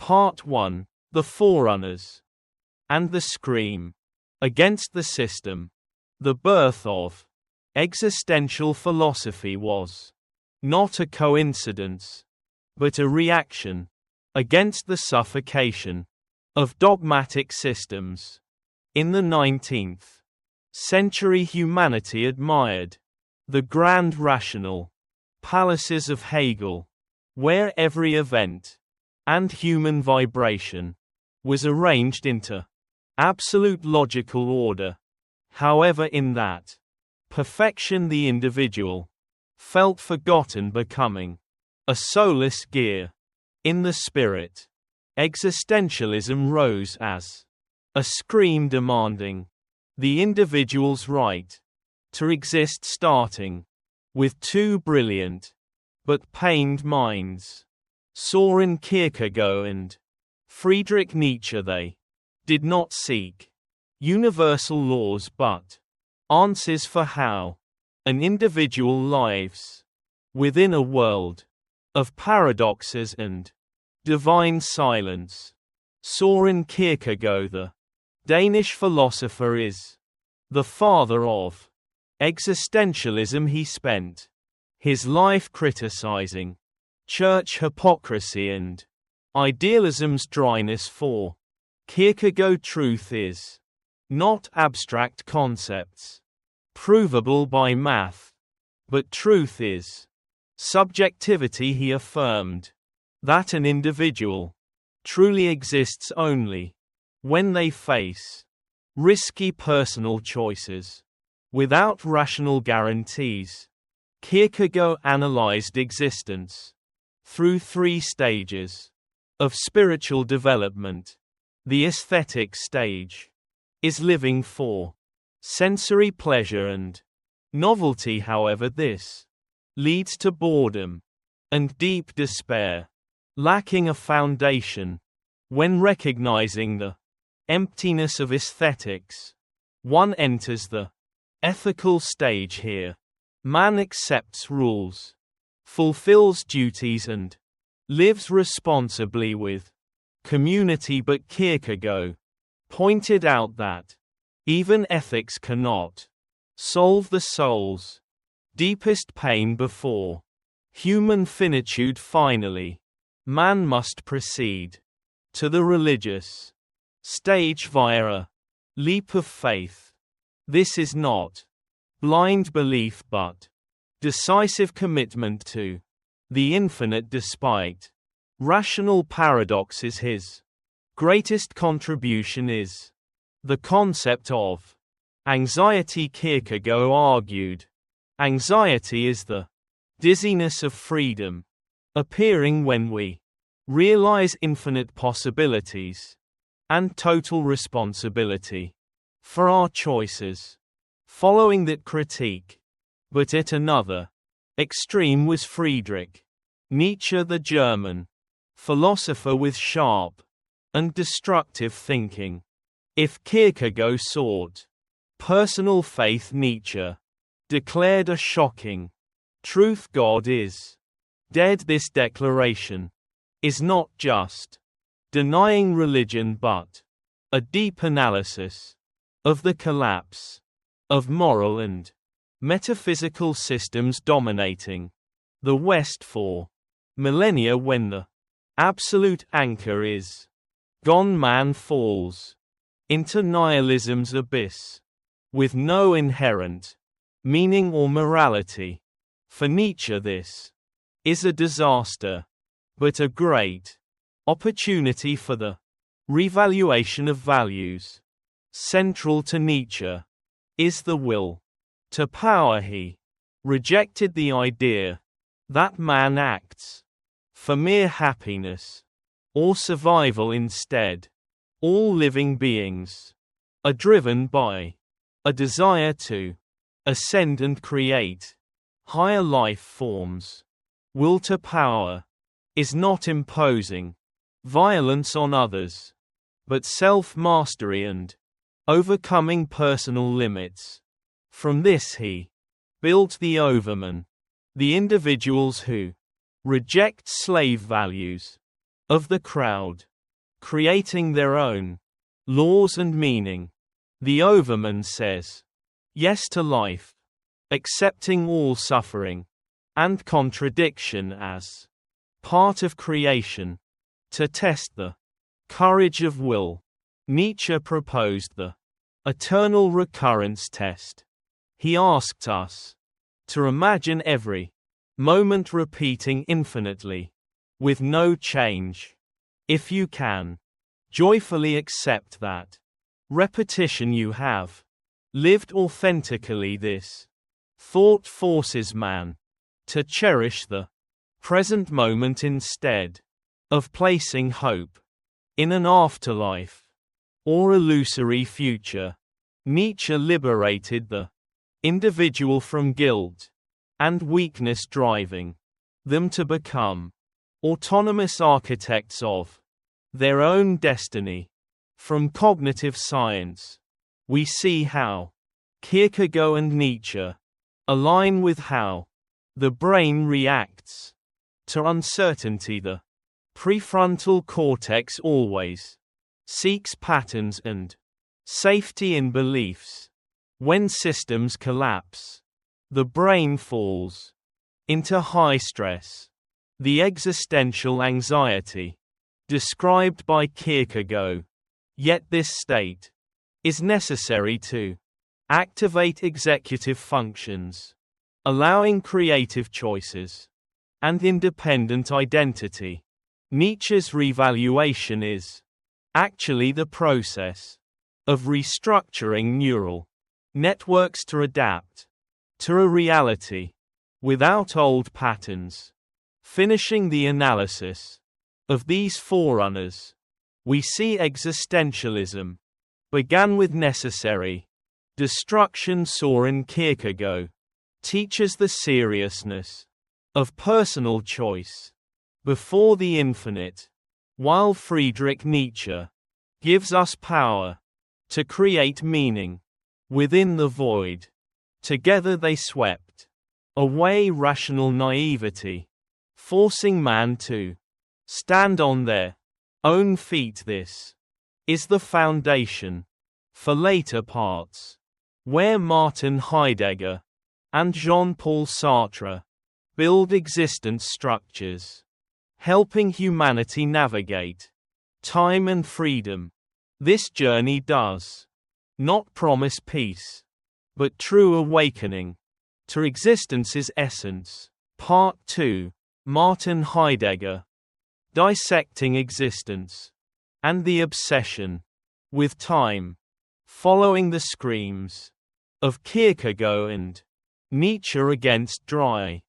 Part 1. The Forerunners. And the Scream. Against the System. The birth of existential philosophy was not a coincidence, but a reaction against the suffocation of dogmatic systems. In the 19th century, humanity admired the grand rational palaces of Hegel, where every event and human vibration was arranged into absolute logical order. However, in that perfection the individual felt forgotten, becoming a soulless gear in the spirit. Existentialism rose as a scream demanding the individual's right to exist, starting with two brilliant but pained minds, Soren Kierkegaard and Friedrich Nietzsche. They did not seek universal laws but answers for how an individual lives within a world of paradoxes and divine silence. Soren Kierkegaard, the Danish philosopher, is the father of existentialism. He spent his life criticizing church hypocrisy and idealism's dryness. For Kierkegaard, truth is not abstract concepts provable by math, but truth is subjectivity. He affirmed that an individual truly exists only when they face risky personal choices without rational guarantees. Kierkegaard analyzed existence through three stages of spiritual development. The aesthetic stage is living for sensory pleasure and novelty. However, this leads to boredom and deep despair, lacking a foundation. When recognizing the emptiness of aesthetics, one enters the ethical stage. Here, man accepts rules, fulfills duties, and lives responsibly with community. But Kierkegaard pointed out that even ethics cannot solve the soul's deepest pain. Before human finitude, finally, man must proceed to the religious stage via a leap of faith. This is not blind belief but decisive commitment to the infinite despite rational paradoxes. His greatest contribution is the concept of anxiety. Kierkegaard argued, anxiety is the dizziness of freedom, appearing when we realize infinite possibilities and total responsibility for our choices. Following that critique, but at another extreme, was Friedrich Nietzsche, the German philosopher with sharp and destructive thinking. If Kierkegaard sought personal faith, Nietzsche declared a shocking truth: God is dead. This declaration is not just denying religion but a deep analysis of the collapse of moral and metaphysical systems dominating the West for millennia. When the absolute anchor is gone, man falls into nihilism's abyss with no inherent meaning or morality. For Nietzsche, this is a disaster, but a great opportunity for the revaluation of values. Central to Nietzsche is the will to power. He rejected the idea that man acts for mere happiness or survival. Instead, all living beings are driven by a desire to ascend and create higher life forms. Will to power is not imposing violence on others, but self-mastery and overcoming personal limits. From this he built the overmen, the individuals who reject slave values of the crowd. creating their own laws and meaning. The Overman says yes to life, accepting all suffering and contradiction as part of creation. To test the courage of will, Nietzsche proposed the eternal recurrence test. He asked us to imagine every moment repeating infinitely, with no change. If you can joyfully accept that repetition, you have lived authentically. This thought forces man to cherish the present moment instead of placing hope in an afterlife or illusory future. Nietzsche liberated the individual from guilt and weakness, driving them to become autonomous architects of their own destiny. From cognitive science, we see how Kierkegaard and Nietzsche align with how the brain reacts to uncertainty. The prefrontal cortex always seeks patterns and safety in beliefs. When systems collapse, the brain falls into high stress. The existential anxiety described by Kierkegaard. Yet this state is necessary to activate executive functions, allowing creative choices and independent identity. Nietzsche's revaluation is actually the process of restructuring neural networks to adapt to a reality without old patterns. Finishing the analysis of these forerunners, we see existentialism began with necessary destruction. Soren Kierkegaard teaches the seriousness of personal choice before the infinite, while Friedrich Nietzsche gives us power to create meaning within the void. Together they swept away rational naivety, forcing man to stand on their own feet. This is the foundation for later parts, where Martin Heidegger and Jean-Paul Sartre build existence structures, helping humanity navigate time and freedom. This journey does not promise peace, but true awakening to existence's essence. Part 2. Martin Heidegger, dissecting existence and the obsession with time. Following the screams of Kierkegaard and Nietzsche against dry,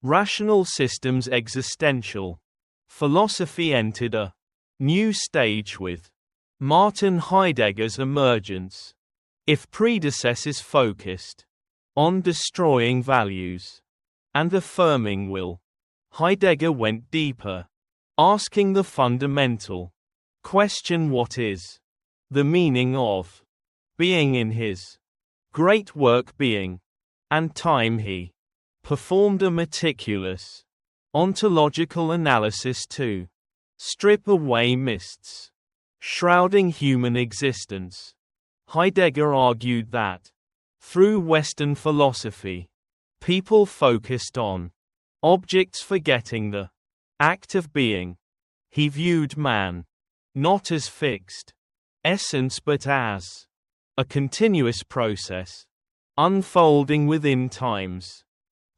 rational systems, existential philosophy entered a new stage with Martin Heidegger's emergence. If predecessors focused on destroying values and affirming will, Heidegger went deeper, asking the fundamental question: what is the meaning of being? In his great work Being and Time, he performed a meticulous ontological analysis to strip away mists shrouding human existence. Heidegger argued that through Western philosophy, people focused on objects, forgetting the act of being. He viewed man not as fixed essence but as a continuous process, unfolding within time's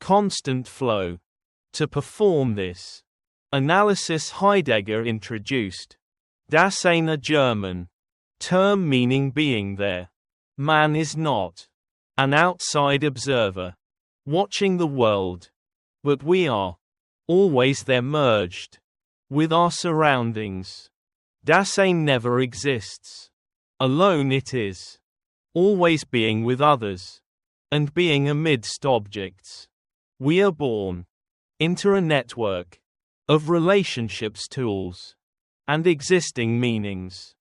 constant flow. To perform this analysis, Heidegger introduced Dasein, a German term meaning being there. Man is not an outside observer watching the world, but we are always there, merged with our surroundings. Dasein never exists alone, it is always being with others and being amidst objects. We are born into a network of relationships, tools, and existing meanings.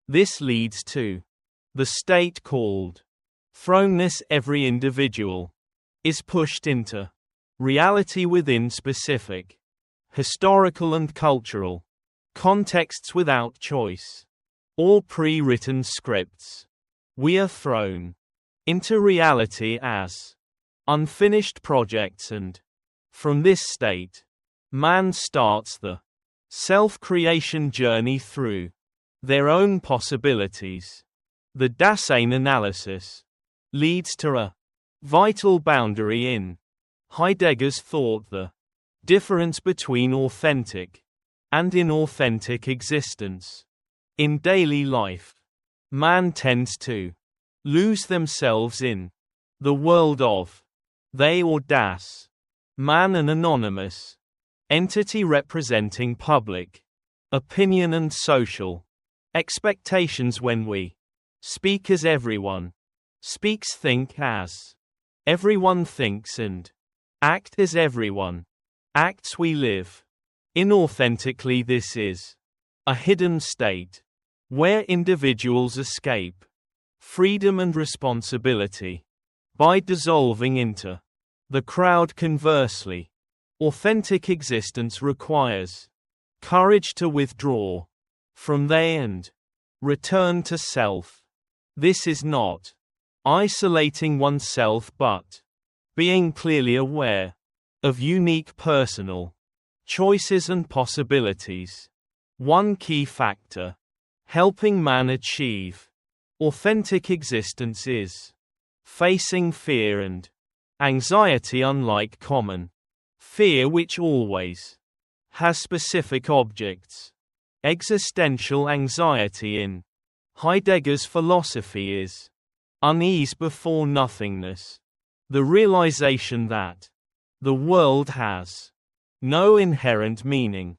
This leads to the state called thrownness. Every individual is pushed into reality within specific historical and cultural contexts without choice, or pre-written scripts. We are thrown into reality as unfinished projects, and from this state, man starts the self-creation journey through their own possibilities. The Dasein analysis leads to a vital boundary in Heidegger's thought: the difference between authentic and inauthentic existence. In daily life, man tends to lose themselves in the world of they or das, man, an anonymous entity representing public opinion and social expectations. When we speak as everyone speaks, think as everyone thinks, and act as everyone acts, we live inauthentically. This is a hidden state where individuals escape freedom and responsibility by dissolving into the crowd. Conversely, authentic existence requires courage to withdraw from they and return to self. This is not isolating oneself, but being clearly aware of unique personal choices and possibilities. One key factor helping man achieve authentic existence is facing fear and anxiety. Unlike common fear, which always has specific objects, existential anxiety in Heidegger's philosophy is unease before nothingness, the realization that the world has no inherent meaning.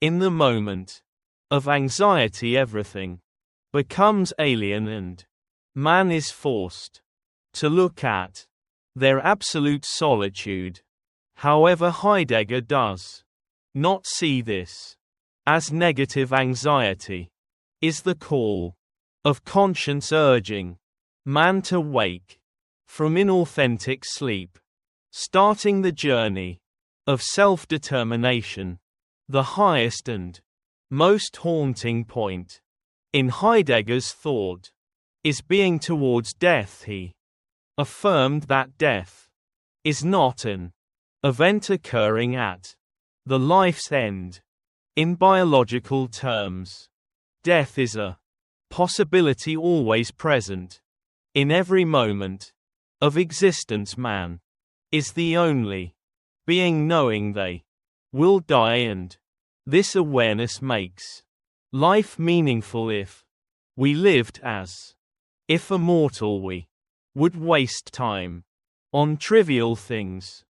In the moment of anxiety, everything becomes alien, and man is forced to look at their absolute solitude. However, Heidegger does not see this as negative. Anxiety is the call of conscience urging man to wake from inauthentic sleep, starting the journey of self-determination. The highest and most haunting point in Heidegger's thought is being towards death. He affirmed that death is not an event occurring at the life's end. In biological terms, death is a possibility always present in every moment of existence. Man is the only being knowing they will die, and this awareness makes life meaningful. If we lived as if immortal, we would waste time on trivial things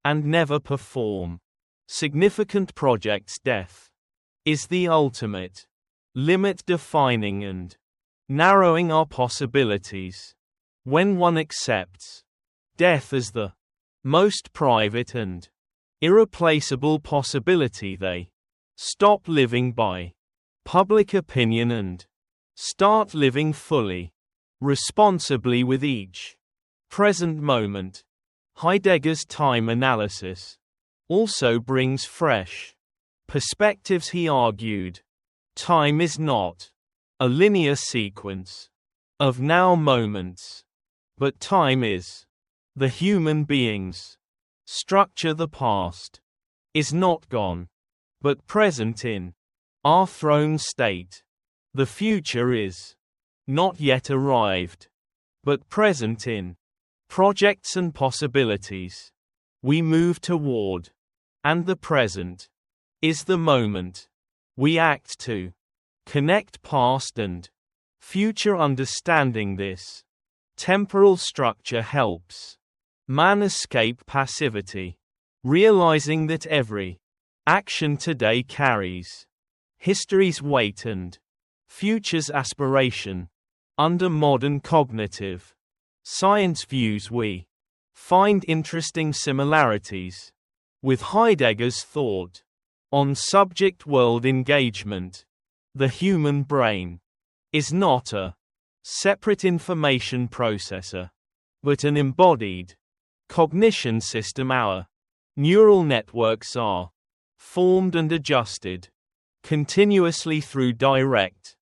and never perform significant projects. Death is the ultimate limit, defining and narrowing our possibilities. When one accepts death as the most private and irreplaceable possibility, they stop living by public opinion and start living fully, responsibly with each present moment. Heidegger's time analysis also brings fresh perspectives. He argued, time is not a linear sequence of now moments, but time is the human being's structure. The past is not gone, but present in our thrown state. The future is not yet arrived, but present in projects and possibilities we move toward. And the present is the moment we act to connect past and future. Understanding this temporal structure helps man escape passivity, realizing that every action today carries history's weight and future's aspiration. Under modern cognitive science views, we find interesting similarities with Heidegger's thought on subject-world engagement. The human brain is not a separate information processor, but an embodied cognition system. Our neural networks are formed and adjusted continuously through direct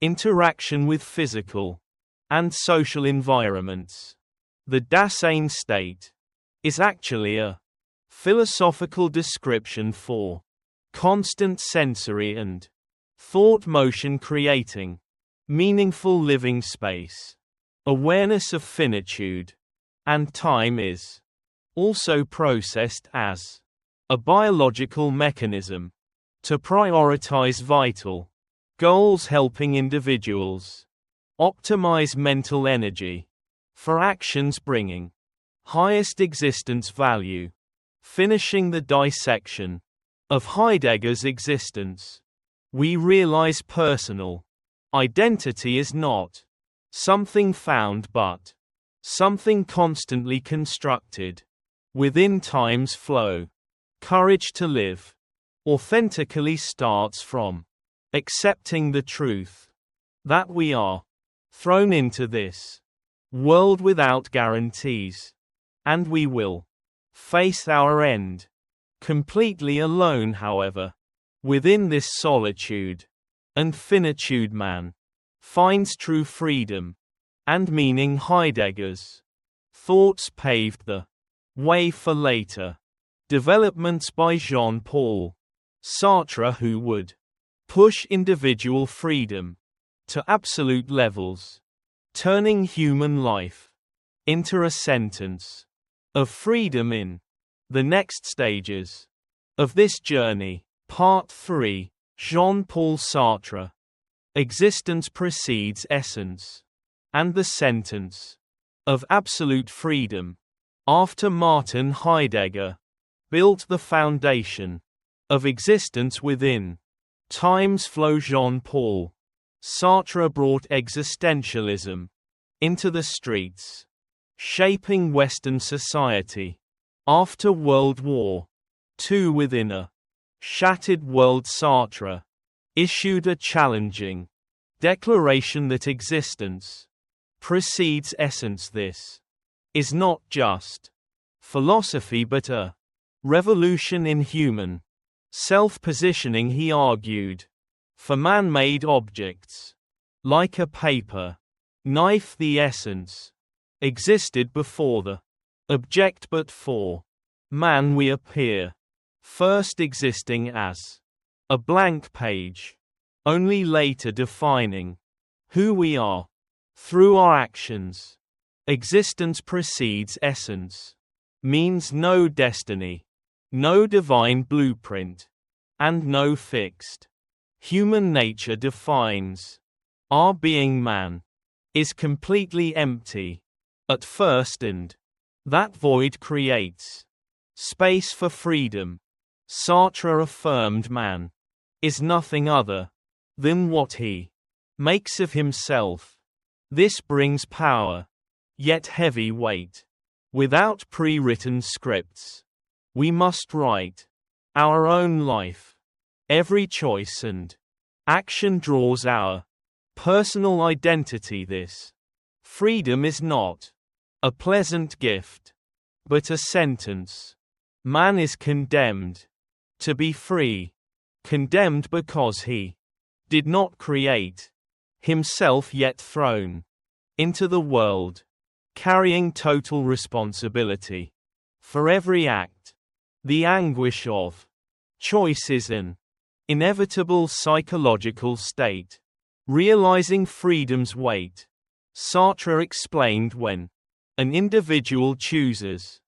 interaction with physical and social environments. The Dasein state is actually a philosophical description for constant sensory and thought motion creating meaningful living space. Awareness of finitude and time is also processed as a biological mechanism to prioritize vital goals, helping individuals optimize mental energy for actions bringing highest existence value. Finishing the dissection of Heidegger's existence, we realize personal identity is not something found but something constantly constructed within time's flow. Courage to live authentically starts from accepting the truth that we are thrown into this world without guarantees, and we will face our end completely alone. However, within this solitude and finitude, man finds true freedom and meaning. Heidegger's thoughts paved the way for later developments by Jean-Paul Sartre, who would push individual freedom to absolute levels, turning human life into a sentence of freedom. In the next stages of this journey, Part 3, Jean-Paul Sartre, existence precedes essence, and the sentence of absolute freedom. After Martin Heidegger built the foundation of existence within time's flow, Jean-Paul Sartre brought existentialism into the streets, shaping Western society. After World War II, within a shattered world, Sartre issued a challenging declaration that existence precedes essence. This is not just philosophy but a revolution in human self-positioning. He argued for man-made objects like a paper knife, the essence existed before the object, but for man we appear first existing as a blank page, only later defining who we are through our actions. Existence precedes essence means no destiny, no divine blueprint, and no fixed human nature defines our being. Man is completely empty at first, and that void creates space for freedom. Sartre affirmed man is nothing other than what he makes of himself. This brings power, yet heavy weight. Without pre-written scripts, we must write our own life. Every choice and action draws our personal identity. This freedom is not a pleasant gift, but a sentence. Man is condemned to be free, condemned because he did not create himself, yet thrown into the world, carrying total responsibility for every act. The anguish of choice is an inevitable psychological state. Realizing freedom's weight, Sartre explained, when an individual chooses,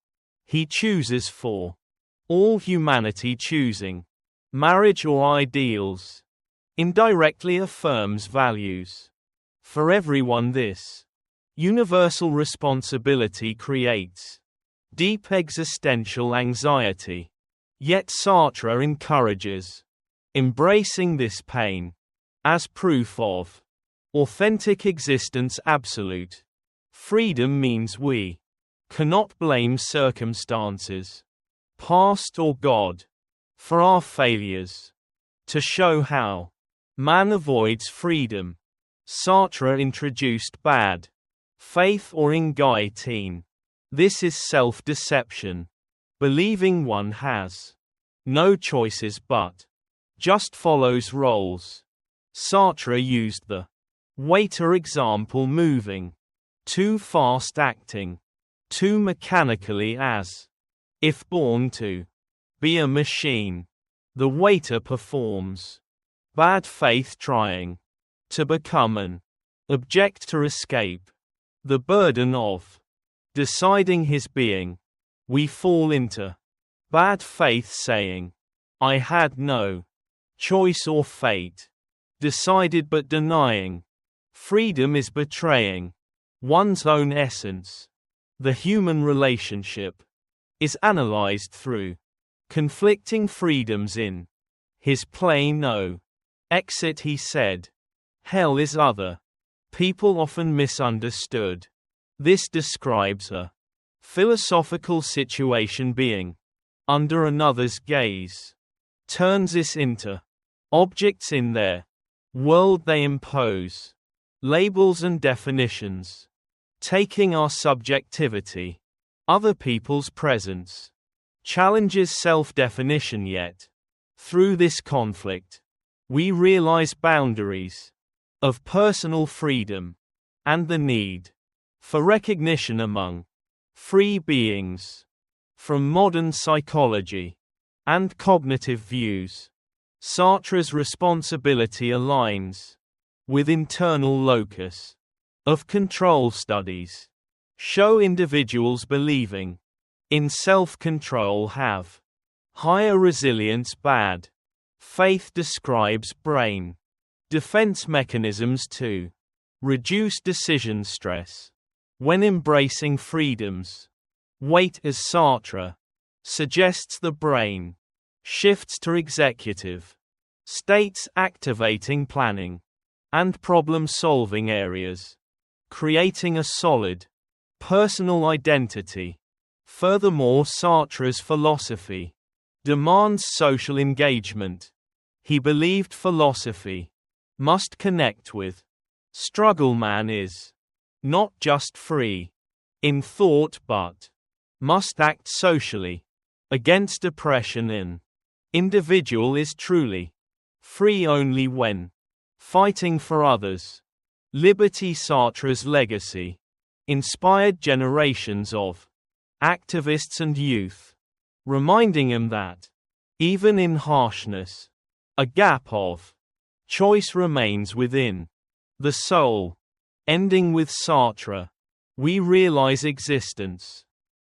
he chooses for all humanity. Choosing marriage or ideals indirectly affirms values for everyone. This universal responsibility creates deep existential anxiety. Yet Sartre encourages embracing this pain as proof of authentic existence. Absolute freedom means we cannot blame circumstances, past or God, for our failures. To show how man avoids freedom, Sartre introduced bad faith or ingaitin. This is self-deception, believing one has no choices but just follows roles. Sartre used the waiter example, moving too fast, acting too mechanically, as if born to be a machine. The waiter performs bad faith, trying to become an object to escape the burden of deciding his being. We fall into bad faith, saying, I had no choice or fate decided, but denying freedom is betraying one's own essence. The human relationship is analyzed through conflicting freedoms. In his play No Exit, he said, hell is other people often misunderstood. This describes a philosophical situation. Being under another's gaze turns us into objects in their world. They impose labels and definitions, taking our subjectivity. Other people's presence challenges self-definition, yet through this conflict we realize boundaries of personal freedom and the need for recognition among free beings. From modern psychology and cognitive views, Sartre's responsibility aligns with internal locus of control. Studies show individuals believing in self-control have higher resilience. Bad faith describes brain defense mechanisms to reduce decision stress when embracing freedoms. Weight, as Sartre suggests, the brain shifts to executive states, activating planning and problem-solving areas, creating a solid personal identity. Furthermore, Sartre's philosophy demands social engagement. He believed philosophy must connect with struggle. Man is not just free in thought, but must act socially against oppression. An individual is truly free only when fighting for others' liberty. Sartre's legacy inspired generations of activists and youth, reminding them that even in harshness, a gap of choice remains within the soul. Ending with Sartre, we realize existence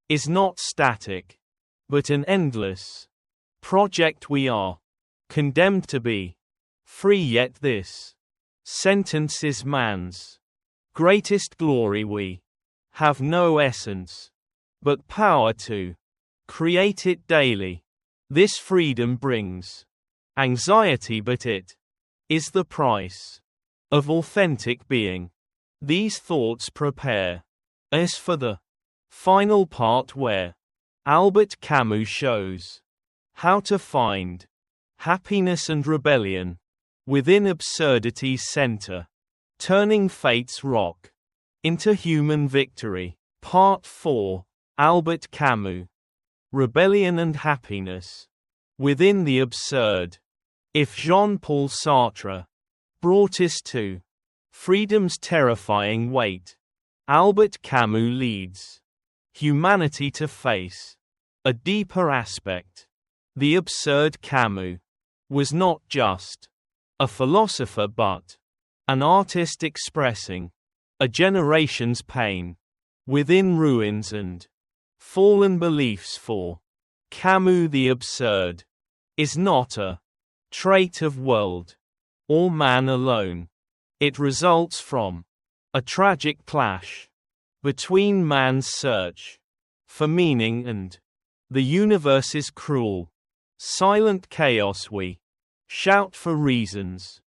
is not static, but an endless project. We are condemned to be free, yet this sentence is man's greatest glory. We have no essence, but power to create it daily. This freedom brings anxiety, but it is the price of authentic being. These thoughts prepare us for the final part, where Albert Camus shows how to find happiness and rebellion within absurdity's center, turning fate's rock into human victory. Part 4. Albert Camus. Rebellion and happiness within the absurd. If Jean-Paul Sartre brought us to freedom's terrifying weight, Albert Camus leads humanity to face a deeper aspect. The absurd. Camus was not just a philosopher, but an artist expressing a generation's pain within ruins and fallen beliefs. For Camus, the absurd is not a trait of world or man alone. It results from a tragic clash between man's search for meaning and the universe's cruel, silent chaos. We shout for reasons,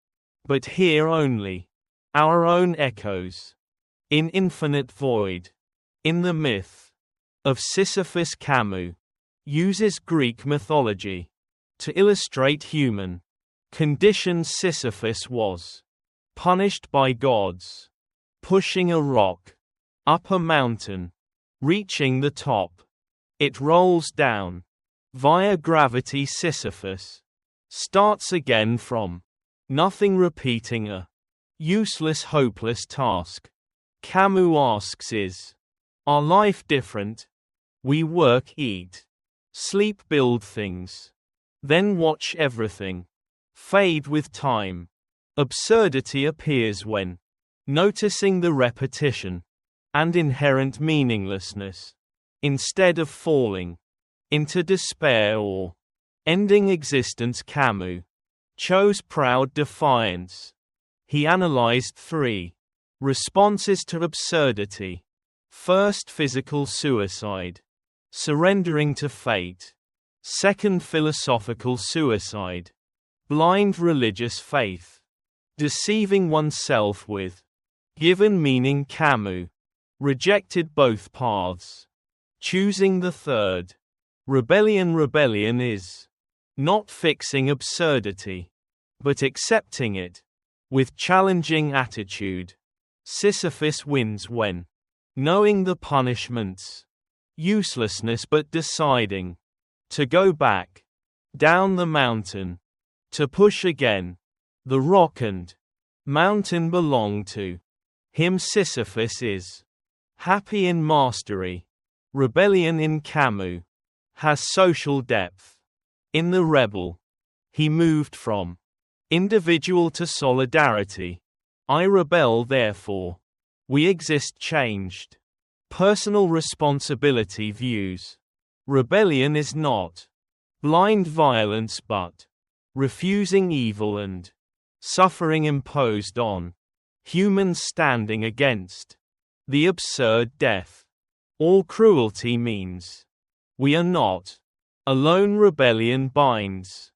but hear only our own echoes in infinite void. In the Myth of Sisyphus, Camus uses Greek mythology to illustrate human conditions. Sisyphus was punished by gods, pushing a rock up a mountain. Reaching the top, it rolls down via gravity. Sisyphus starts again from nothing, repeating a useless, hopeless task. Camus asks, is our life different? We work, eat, sleep, build things, then watch everything fade with time. Absurdity appears when noticing the repetition and inherent meaninglessness, instead of falling into despair or ending existence. Camus chose proud defiance. He analyzed 3 responses to absurdity. First, physical suicide, surrendering to fate. Second, philosophical suicide, blind religious faith, deceiving oneself with given meaning. Camus rejected both paths, choosing the third, rebellion. Rebellion is not fixing absurdity, but accepting it with challenging attitude. Sisyphus wins when knowing the punishment's uselessness but deciding to go back down the mountain, to push again. The rock and mountain belong to him. Sisyphus is happy in mastery. Rebellion in Camus has social depth. In The Rebel, he moved from individual to solidarity. I rebel, therefore we exist. Changed personal responsibility views. Rebellion is not blind violence but refusing evil and suffering imposed on humans, standing against the absurd. Death or cruelty means we are not alone. Rebellion binds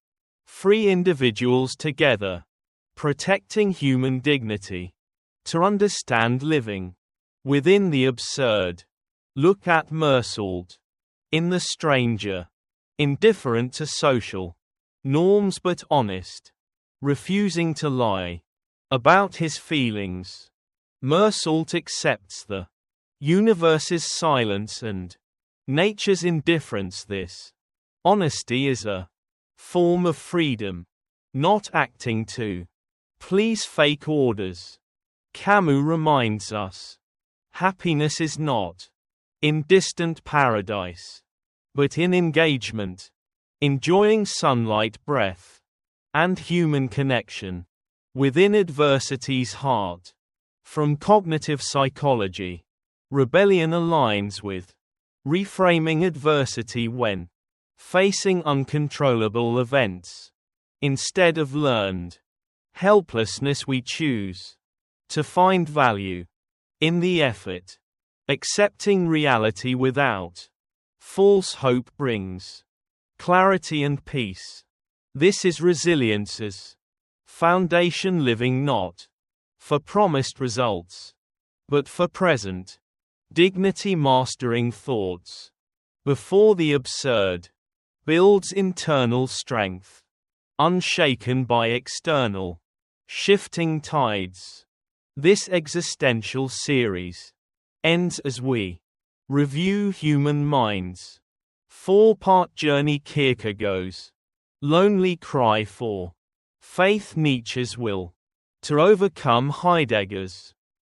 free individuals together, protecting human dignity. To understand living within the absurd, look at Mersault in The Stranger. Indifferent to social norms but honest, refusing to lie about his feelings, Mersault accepts the universe's silence and nature's indifference. This honesty is a form of freedom, not acting to please fake orders. Camus reminds us happiness is not in distant paradise, but in engagement, enjoying sunlight, breath, and human connection within adversity's heart. From cognitive psychology, rebellion aligns with reframing adversity when facing uncontrollable events. Instead of learned helplessness, we choose to find value in the effort. Accepting reality without false hope brings clarity and peace. This is resilience's foundation, living not for promised results, but for present dignity. Mastering thoughts before the absurd builds internal strength, unshaken by external shifting tides. This existential series ends as we review human minds. 4-part journey. Kierkegaard's lonely cry for faith, Nietzsche's will to overcome Heidegger's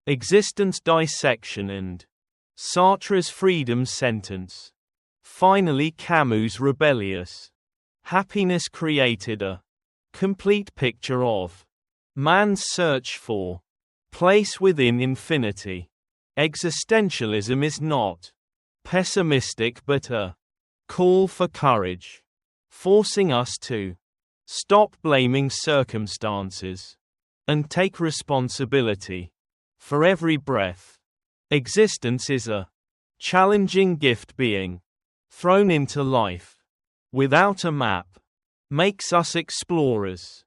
existence dissection, and Sartre's freedom sentence. Finally, Camus' rebellious happiness created a complete picture of man's search for place within infinity. Existentialism is not pessimistic but a call for courage, forcing us to stop blaming circumstances and take responsibility for every breath. Existence is a challenging gift being thrown into life without a map, makes us explorers.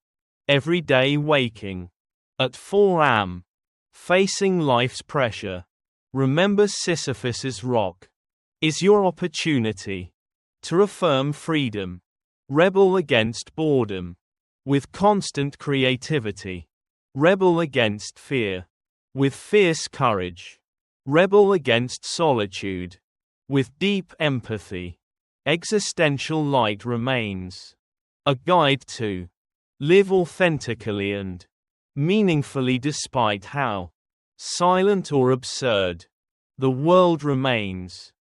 Every day waking at 4 a.m., facing life's pressure. Remember, Sisyphus's rock is your opportunity to affirm freedom. Rebel against boredom with constant creativity. Rebel against fear with fierce courage. Rebel against solitude with deep empathy. Existential light remains A guide to live authentically and meaningfully despite how silent or absurd the world remains.